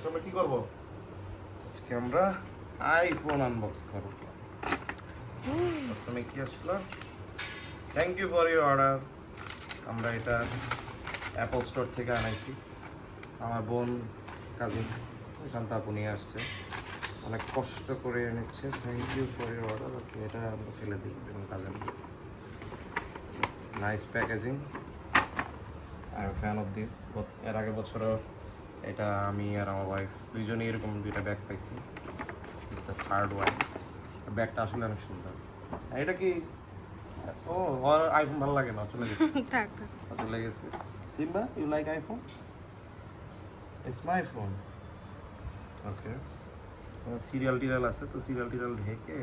আজকে আমরা কি করবো? আজকে আমরা আইফোন আনবক্স করবো। প্রথমে কি আসলো? Thank you for your order. আমরা এটা অ্যাপল স্টোর থেকে আনাইছি। আমার বোন কাজিন শান্তা আপু নিয়ে আসছে, অনেক কষ্ট করে এনেছে। Thank you for your order. Okay, এটা আমরা ফেলে দিই এবং কাজে nice packaging. I am fan of this. এর আগের বছরও এটা আমি আর আমার ওয়াইফ দুইজনেই এরকম দুইটা ব্যাগ পাইছি। Is the third one. ব্যাগটা আসলে অনেক সুন্দর। এটা কি? ও, ওর আইফোন ভালো লাগে না, চলে গেছে। থাক থাক। চলে গেছে। Simba, you like iPhone? It's my phone. Okay, serial টিরিয়াল আছে তো, সিরিয়াল টিরিয়াল ঢেকে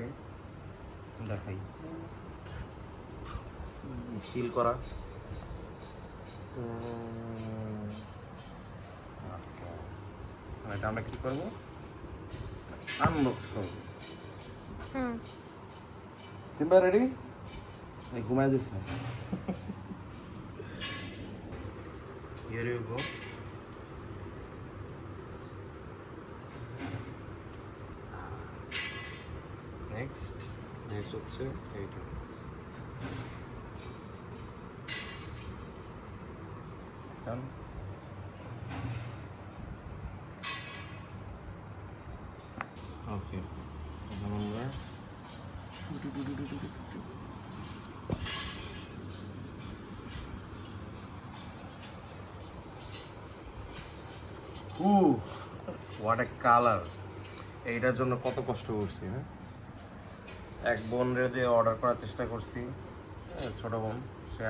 দেখাই। সিল করা। এটা আমরা কি করবো? আনবক্স করবো। হুম। Simba ready? ঘুমাই দিস না। Here you go. নেক্সট হচ্ছে এইটা। Done. ওকে, এখন আমরা হোয়াট এ কালার! এইটার জন্য কত কষ্ট করছি। হ্যাঁ, এক বোন দিয়ে অর্ডার করার চেষ্টা করছি, ছোটো বোন, সে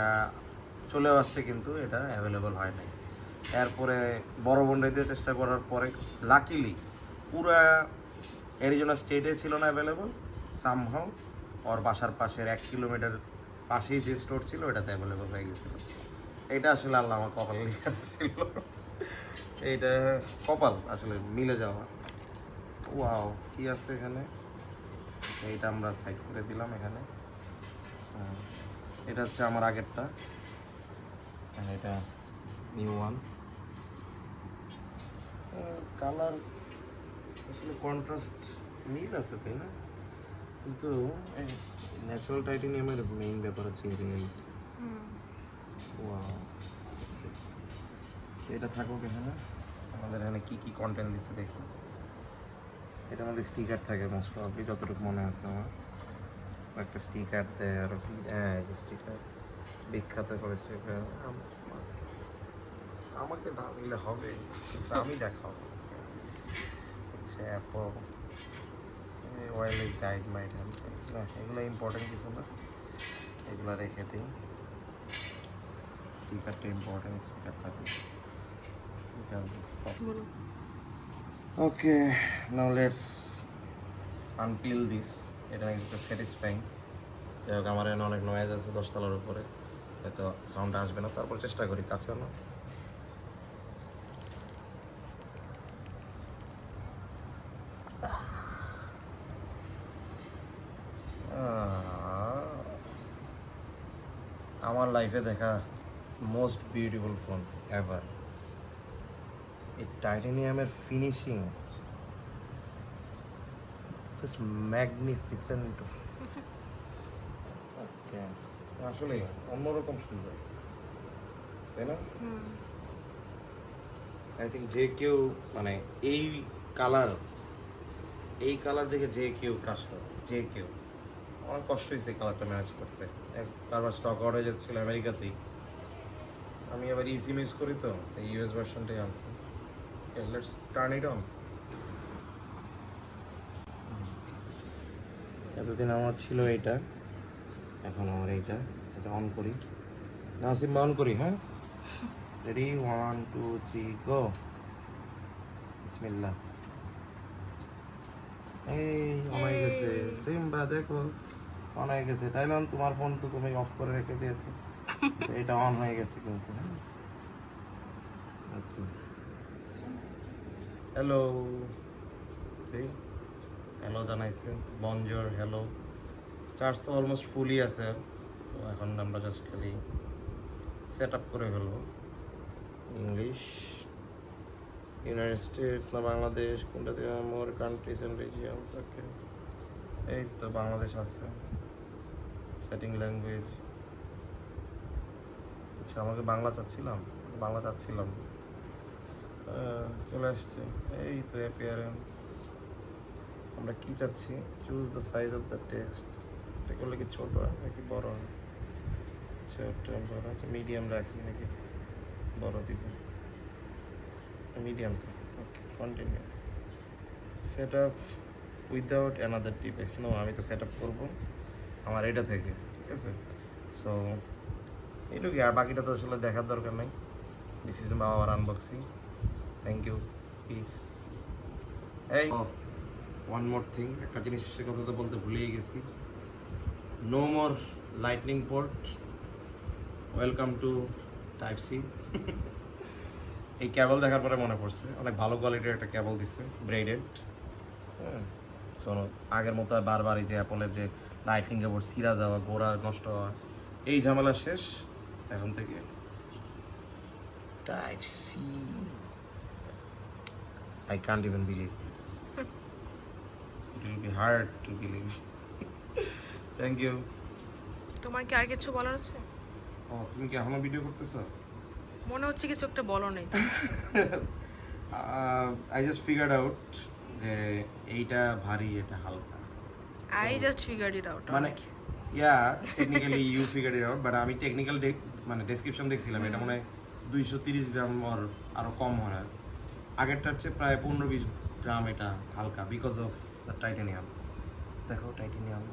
চলেও আসছে কিন্তু এটা অ্যাভেলেবল হয় নাই। এরপরে বড় বোন দিয়ে চেষ্টা করার পরে লাকিলি পুরা অ্যারিজোনা স্টেটে ছিল না অ্যাভেলেবল, সামহাও ওর বাসার পাশের 1 কিলোমিটার পাশেই যে স্টোর ছিল ওটাতে অ্যাভেলেবল হয়ে গেছিলো। এটা আসলে আল্লাহ আমার কপাল লিখে ছিল। এইটা কপাল আসলে মিলে যাওয়া। ওয়াও, কি আছে এখানে? এইটা আমরা সাইড করে দিলাম এখানে। এটা হচ্ছে আমার আগেরটা, এটা নিউ ওয়ান। কালার আসলে কন্ট্রাস্ট মিল আছে, তাই না? কিন্তু ন্যাচারাল টাইটেনিয়ামের মেইন ব্যাপার হচ্ছে রিয়েলিটি। ওয়াও, এটা থাকুক এখানে। আমাদের এখানে কী কী কন্টেন্ট দিচ্ছে দেখি। এটার মধ্যে স্টিকার থাকে মোস্ট প্রবাবলি, যতটুকু মনে আছে আমার। একটা স্টিকার দেয়, আরও কি, হ্যাঁ এই যে স্টিকার, বিখ্যাত করে স্টিকার। আমাকে না নিলে হবে, কিন্তু আমি দেখাবো। হচ্ছে অ্যাপল ওয়াইল্ড গাইড মাইট হেল্প। না, এগুলো ইম্পর্টেন্ট কিছু না, এগুলো রেখে দিই। স্টিকারটা ইম্পর্টেন্ট, স্টিকার থাকবে। ওকে, নাও লেটস আনপিল দিস। এটা একটা স্যাটিসফাইং। যাই হোক, আমার এখানে অনেক নয়েজ আছে 10 তলার উপরে, হয়তো সাউন্ড আসবে না, তারপর চেষ্টা করি কাছে না। আমার লাইফে দেখা মোস্ট বিউটিফুল ফোন এভার। এই টাইটানিয়ামের ফিনিশিং জাস্ট ম্যাগনিফিসেন্ট। ওকে, আসলে অন্যরকম সুন্দর, তাই না? আই থিঙ্ক যে কেউ মানে এই কালার দেখে যে কেউ ক্রাশ করে, যে কেউ। আমার কষ্ট হয়েছে কালারটা ম্যানেজ করতে। বারবার স্টক আউট হয়ে যাচ্ছিল আমেরিকাতেই। আমি আবার ইসিম ইউজ করি, তো এই ইউএস ভার্সনটাই আনছি। Let's turn it on. এতদিন আমার ছিল এইটা, এখন আমার এটা অন করি। নাসিম অন করি। হ্যাঁ, রেডি, 1 2 3 গো। বিসমিল্লাহ। এই অন হয়ে গেছে। সিম্বা দেখো, অন হয়ে গেছে। টাইলন, তোমার ফোন তো তুমি অফ করে রেখে দিয়েছো, তো এটা অন হয়ে গেছে কিন্তু। হ্যাঁ, ওকে। হ্যালো, সেই হ্যালো জানাইছে, বনজোর, হ্যালো। চার্জ তো অলমোস্ট ফুলই আছে, তো এখন আমরা জাস্ট খালি সেট আপ করে ফেলবো। ইংলিশ, ইউনাইটেড স্টেটস না বাংলাদেশ, কোনটা থেকে মোর কান্ট্রিজ অ্যান্ড রিজিয়নস? ওকে, এই তো বাংলাদেশ আছে। সেটিং ল্যাঙ্গুয়েজ, আচ্ছা আমাকে বাংলা চাচ্ছিলাম, চলে আসছে। এই তো অ্যাপিয়ারেন্স, আমরা কি চাচ্ছি? Choose the size of the text. এটা করলে কি ছোট হয় নাকি বড় হয়? ছোট বড়, আচ্ছা মিডিয়াম রাখি নাকি বড় দিব? মিডিয়াম থাকে। Okay, continue. Set up without another device. No, আমি তো সেট আপ করবো আমার এটা থেকে, ঠিক আছে? সো এইটুকু, আর বাকিটা তো আসলে দেখার দরকার নাই। This is our unboxing. Thank you, peace. এই ওয়ান মোর থিং, একটা জিনিসের কথা তো বলতে ভুলেই গেছি। No more lightning port, welcome to type C. এই কেবল দেখার পরে মনে পড়ছে অনেক ভালো কোয়ালিটির একটা কেবল দিচ্ছে, ব্রেডেড। হ্যাঁ, শোনো, আগের মতো আর বারবার এই যে অ্যাপলের যে লাইটনিং কেবল ছিঁড়া যাওয়া, গোড়া নষ্ট হওয়া, এই ঝামেলা শেষ এখন থেকে। Type C, I can't even believe this. It will be hard to believe. Thank you. তোমার কি আর কিছু বলার আছে? ও, তুমি কি এখনো ভিডিও করতেছো? মনে হচ্ছে কিছু একটা বলো নাই। I just figured out যে এইটা ভারী, এটা হালকা। I just figured it out. মানে technically you figure it out, but আমি টেকনিক্যাল মানে ডেসক্রিপশন দেখছিলাম, এটা মনে হয় 230 গ্রাম আরো কম হয়। আগেরটার চেয়ে প্রায় 15-20 গ্রাম এটা হালকা, বিকজ অফ দ্য টাইটানিয়াম। দেখো titanium.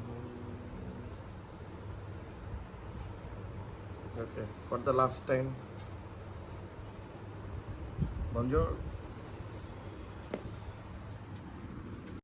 Okay, for the last time, বনজোর।